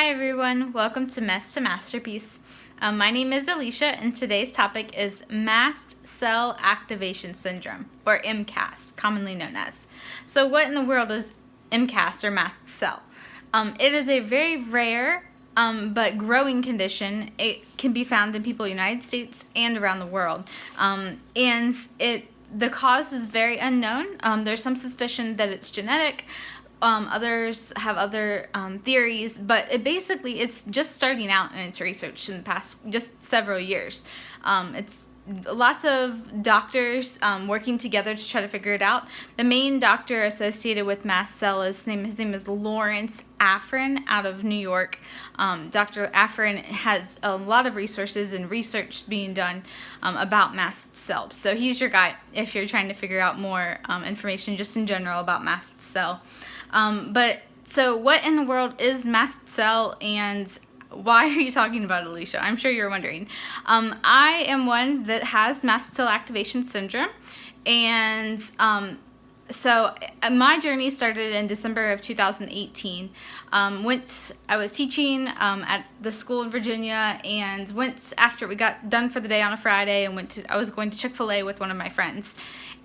Hi everyone, welcome to Mess to Masterpiece. My name is Alicia and today's topic is Mast Cell Activation Syndrome, or MCAS, commonly known as. So what in the world is MCAS, or mast cell? It is a very rare but growing condition. It can be found in people in the United States and around the world. The cause is very unknown. There's some suspicion that it's genetic. Others have other theories, but it's just starting out in its research in the past just several years. It's lots of doctors working together to try to figure it out. The main doctor associated with mast cell, his name is Lawrence Afrin out of New York. Dr. Afrin has a lot of resources and research being done about mast cells. So he's your guy if you're trying to figure out more information just in general about mast cell. So what in the world is mast cell, and why are you talking about it, Alicia? I'm sure you're wondering. I am one that has Mast Cell Activation Syndrome, and so my journey started in December of 2018. I was teaching at the school in Virginia, and went after we got done for the day on a Friday, and I was going to Chick-fil-A with one of my friends.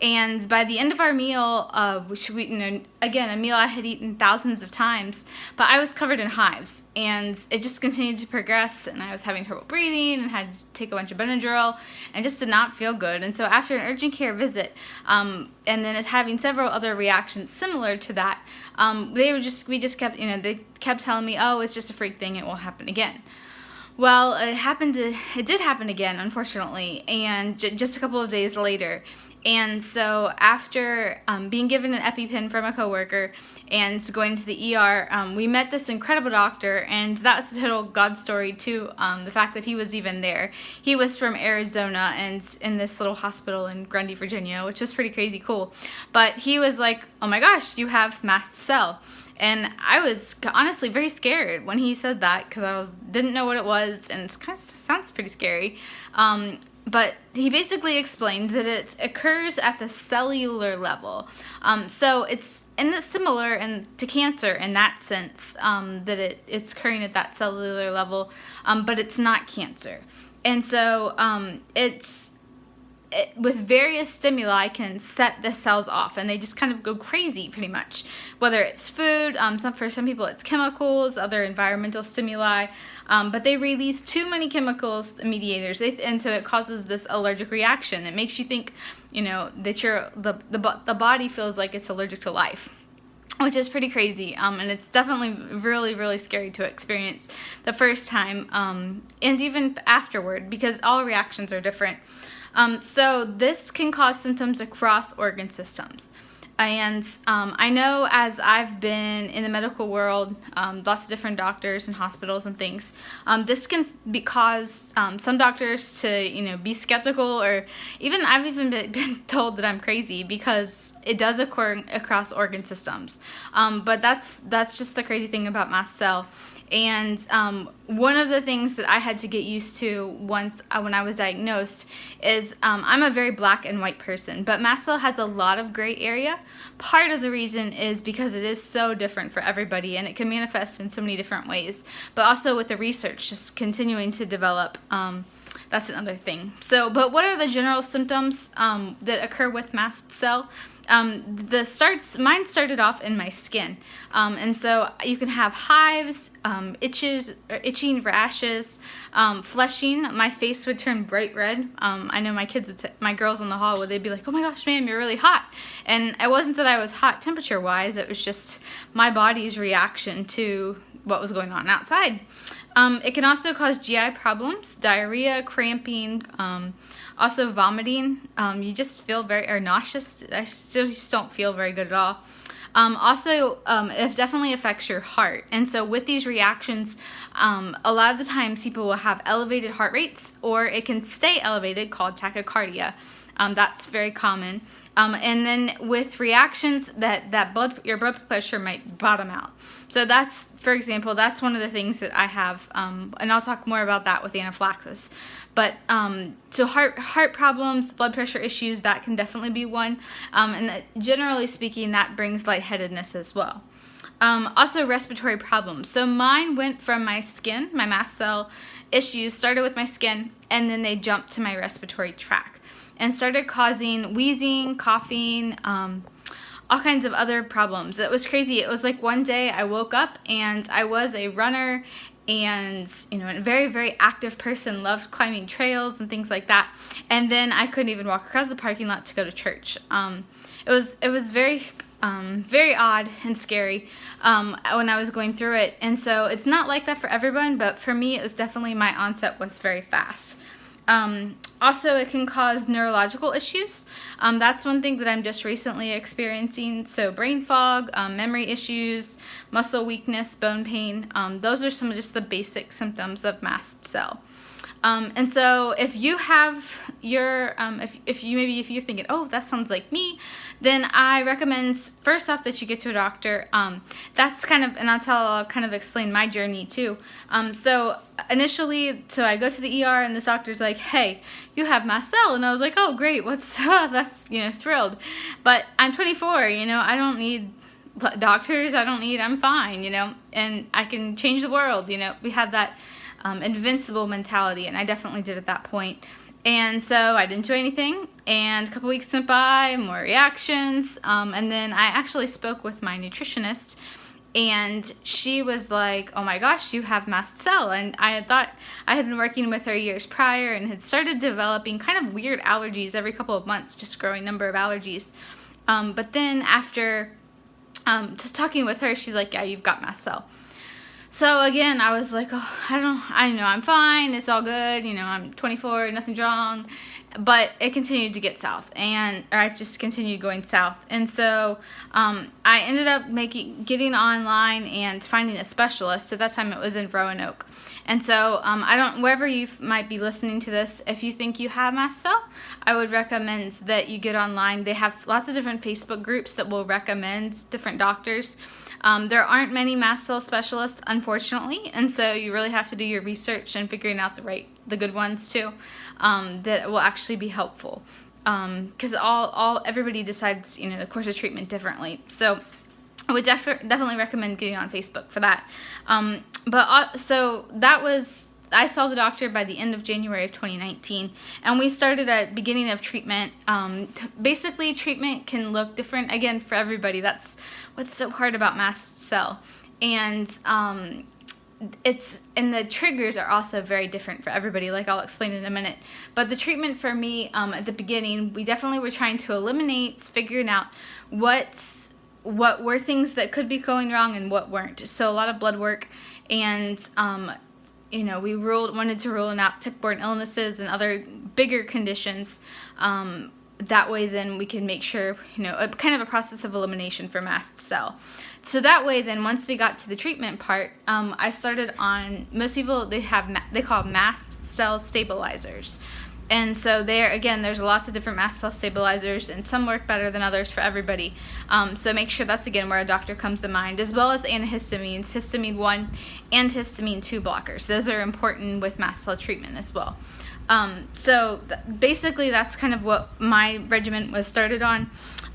And by the end of our meal, again, a meal I had eaten thousands of times, but I was covered in hives, and it just continued to progress, and I was having trouble breathing and had to take a bunch of Benadryl and just did not feel good. And so after an urgent care visit, and then it's having several other reactions similar to that, they kept telling me, oh, it's just a freak thing, it won't happen again. Well, it did happen again, unfortunately, and just a couple of days later. And so after being given an EpiPen from a coworker and going to the ER, we met this incredible doctor, and that's a total God story too, the fact that he was even there. He was from Arizona and in this little hospital in Grundy, Virginia, which was pretty crazy cool. But he was like, oh my gosh, you have mast cell. And I was honestly very scared when he said that, because didn't know what it was, and it kind of sounds pretty scary. But he basically explained that it occurs at the cellular level. So it's similar to cancer in that sense, that it's occurring at that cellular level, but it's not cancer. And so with various stimuli can set the cells off, and they just kind of go crazy pretty much. Whether it's food, for some people it's chemicals, other environmental stimuli, but they release too many chemicals, the mediators, and so it causes this allergic reaction. It makes you think, that the body feels like it's allergic to life, which is pretty crazy, and it's definitely really, really scary to experience the first time, and even afterward, because all reactions are different. So this can cause symptoms across organ systems. And I know, as I've been in the medical world, lots of different doctors and hospitals and things, this can cause some doctors to, be skeptical, or I've even been told that I'm crazy because it does occur across organ systems. But that's just the crazy thing about mast cell. And one of the things that I had to get used to when I was diagnosed is I'm a very black and white person, but mast cell has a lot of gray area. Part of the reason is because it is so different for everybody, and it can manifest in so many different ways. But also with the research just continuing to develop, that's another thing. But what are the general symptoms that occur with mast cell? Mine started off in my skin, and so you can have hives, itching rashes, flushing. My face would turn bright red. I know my girls in the hall they'd be like, oh my gosh, ma'am, you're really hot. And it wasn't that I was hot temperature wise, it was just my body's reaction to what was going on outside. It can also cause GI problems, diarrhea, cramping, also vomiting. You just feel very nauseous. I still just don't feel very good at all. It definitely affects your heart. And so with these reactions, a lot of the times people will have elevated heart rates, or it can stay elevated, called tachycardia. That's very common. And then with reactions your blood pressure might bottom out. So for example, that's one of the things that I have, and I'll talk more about that with anaphylaxis. But so heart problems, blood pressure issues, that can definitely be one. And generally speaking, that brings lightheadedness as well. Also respiratory problems. So mine went from my skin, my mast cell issues started with my skin, and then they jumped to my respiratory tract and started causing wheezing, coughing, all kinds of other problems. It was crazy. It was like one day I woke up and I was a runner and, a very, very active person, loved climbing trails and things like that. And then I couldn't even walk across the parking lot to go to church. It was very very odd and scary when I was going through it. And so it's not like that for everyone, but for me, it was definitely, my onset was very fast. Also, it can cause neurological issues. That's one thing that I'm just recently experiencing. So brain fog, memory issues, muscle weakness, bone pain. Those are some of just the basic symptoms of mast cell. And so if you have your, if you're thinking, oh, that sounds like me, then I recommend first off that you get to a doctor. That's kind of, and I'll kind of explain my journey too. So initially, I go to the ER and this doctor's like, hey, you have mast cell. And I was like, oh, great. That's, thrilled. But I'm 24, I don't need doctors. I'm fine, and I can change the world. We have that invincible mentality, and I definitely did at that point. And so I didn't do anything, and a couple weeks went by, more reactions, and then I actually spoke with my nutritionist, and she was like, oh my gosh, you have mast cell. And I thought I had been working with her years prior and had started developing kind of weird allergies every couple of months, just growing number of allergies. But then after just talking with her, she's like, yeah, you've got mast cell. So again, I was like, oh, I know I'm fine. It's all good. I'm 24, nothing's wrong. But it continued to get south, I just continued going south. And so I ended up getting online and finding a specialist. At that time, it was in Roanoke. And so wherever you might be listening to this, if you think you have mast cell, I would recommend that you get online. They have lots of different Facebook groups that will recommend different doctors. There aren't many mast cell specialists, unfortunately, and so you really have to do your research and figuring out the good ones too, that will actually be helpful. Because everybody decides, the course of treatment differently. So I would definitely recommend getting on Facebook for that. So that was, I saw the doctor by the end of January of 2019, and we started at beginning of treatment. Basically, treatment can look different, again, for everybody. That's what's so hard about mast cell. And the triggers are also very different for everybody, like I'll explain in a minute. But the treatment for me, at the beginning, we definitely were trying to eliminate, figuring out what were things that could be going wrong and what weren't. So a lot of blood work, and we wanted to rule out tick-borne illnesses and other bigger conditions. That way, then we can make sure, kind of a process of elimination for mast cell. So that way, then once we got to the treatment part, I started on, most people, they call mast cell stabilizers. And so there's lots of different mast cell stabilizers, and some work better than others for everybody. So make sure that's, again, where a doctor comes to mind, as well as antihistamines, histamine 1 and histamine 2 blockers. Those are important with mast cell treatment as well. Basically, that's kind of what my regimen was started on.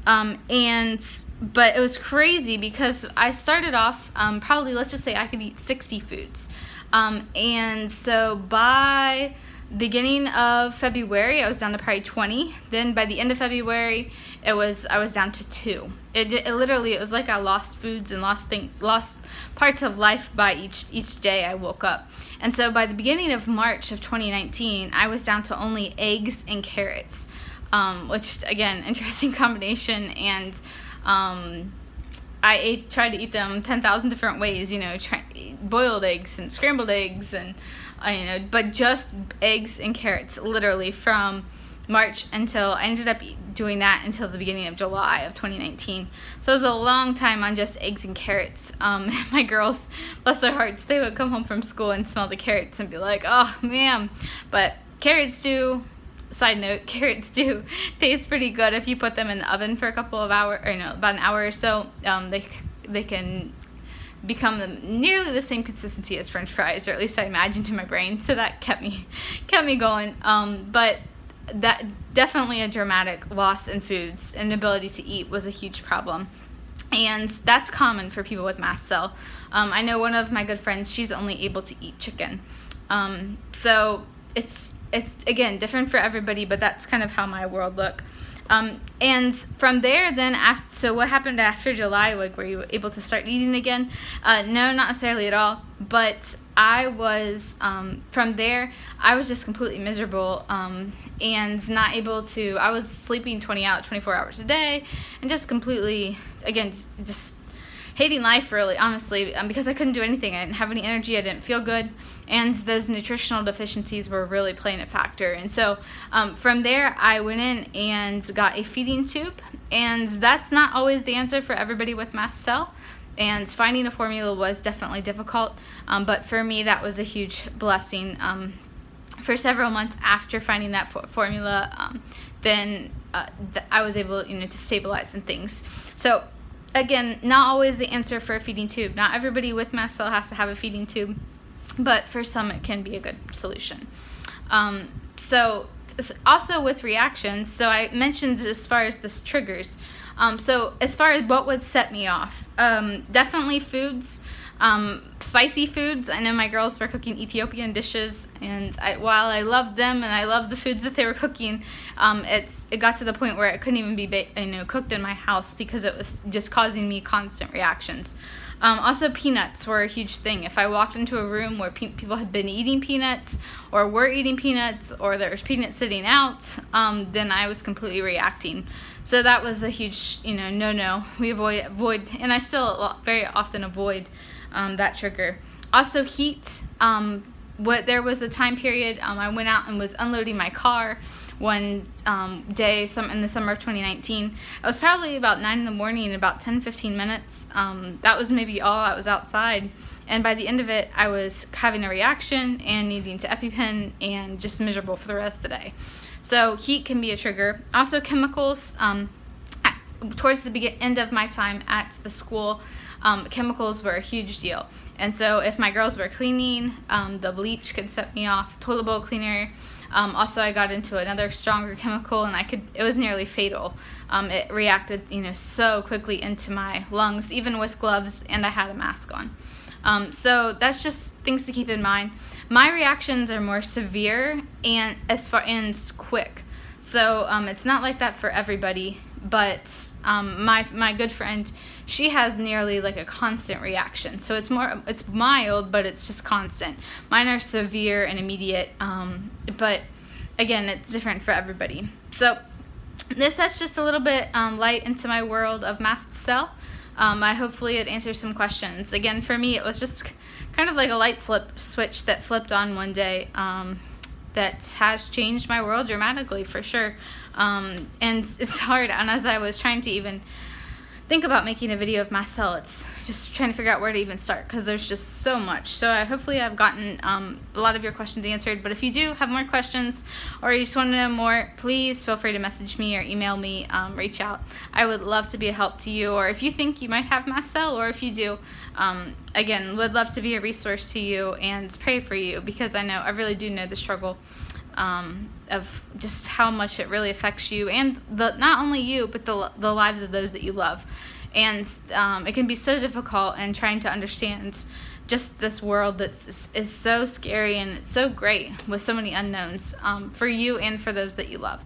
But it was crazy because I started off, probably, let's just say I could eat 60 foods. And so by beginning of February, I was down to probably 20. Then by the end of February, I was down to 2. It literally, it was like I lost foods and lost parts of life by each day I woke up. And so by the beginning of March of 2019, I was down to only eggs and carrots, which, again, interesting combination. And I tried to eat them 10,000 different ways, boiled eggs and scrambled eggs, and but just eggs and carrots, literally from March until I ended up doing that until the beginning of July of 2019. So it was a long time on just eggs and carrots. My girls, bless their hearts, they would come home from school and smell the carrots and be like, oh, man. But carrots do, side note, carrots do taste pretty good if you put them in the oven for a couple of hours, about an hour or so. They can become nearly the same consistency as French fries, or at least I imagined in my brain. So that kept me going. But that definitely a dramatic loss in foods and ability to eat was a huge problem. And that's common for people with mast cell. I know one of my good friends, she's only able to eat chicken. So it's again different for everybody, but that's kind of how my world looked. And from there, then so what happened after July? Like, were you able to start eating again? No, not necessarily at all. But I was from there. I was just completely miserable and not able to. I was sleeping 24 hours a day, and just completely, again, just hating life, really, honestly, because I couldn't do anything. I didn't have any energy. I didn't feel good, and those nutritional deficiencies were really playing a factor. And so from there, I went in and got a feeding tube, and that's not always the answer for everybody with mast cell. And finding a formula was definitely difficult, but for me, that was a huge blessing. For several months after finding that formula, then I was able, to stabilize and things. So again, not always the answer for a feeding tube. Not everybody with mast cell has to have a feeding tube, but for some it can be a good solution. So also with reactions, so I mentioned as far as this triggers. So as far as what would set me off, definitely foods, spicy foods. I know my girls were cooking Ethiopian dishes, and while I loved them and I loved the foods that they were cooking, it got to the point where it couldn't even be cooked in my house because it was just causing me constant reactions. Also, peanuts were a huge thing. If I walked into a room where people had been eating peanuts or were eating peanuts or there was peanuts sitting out, then I was completely reacting. So that was a huge, no. We avoid, and I still very often avoid that trigger. Also, heat. There was a time period I went out and was unloading my car one day in the summer of 2019. It was probably about 9 in the morning, about 10-15 minutes. That was maybe all I was outside. And by the end of it, I was having a reaction and needing to EpiPen and just miserable for the rest of the day. So heat can be a trigger. Also chemicals. Towards the end of my time at the school, chemicals were a huge deal. And so if my girls were cleaning, the bleach could set me off, toilet bowl cleaner. Also, I got into another stronger chemical, and it was nearly fatal. It reacted, so quickly into my lungs, even with gloves, and I had a mask on. So that's just things to keep in mind. My reactions are more severe and quick. So it's not like that for everybody, but my good friend, she has nearly like a constant reaction. So it's mild, but it's just constant. Mine are severe and immediate, but again, it's different for everybody. So that's just a little bit light into my world of mast cell. Hopefully it answers some questions. Again, for me, it was just kind of like a light switch that flipped on one day. That has changed my world dramatically, for sure. And it's hard. And as I was trying to even think about making a video of mast cell, it's just trying to figure out where to even start, because there's just so much. So hopefully I've gotten a lot of your questions answered. But if you do have more questions, or you just want to know more, please feel free to message me or email me, reach out. I would love to be a help to you, or if you think you might have mast cell, or if you do, again, would love to be a resource to you and pray for you, because I really do know the struggle of just how much it really affects you, and not only you, but the lives of those that you love. And it can be so difficult, and trying to understand just this world that is so scary and it's so great with so many unknowns for you and for those that you love.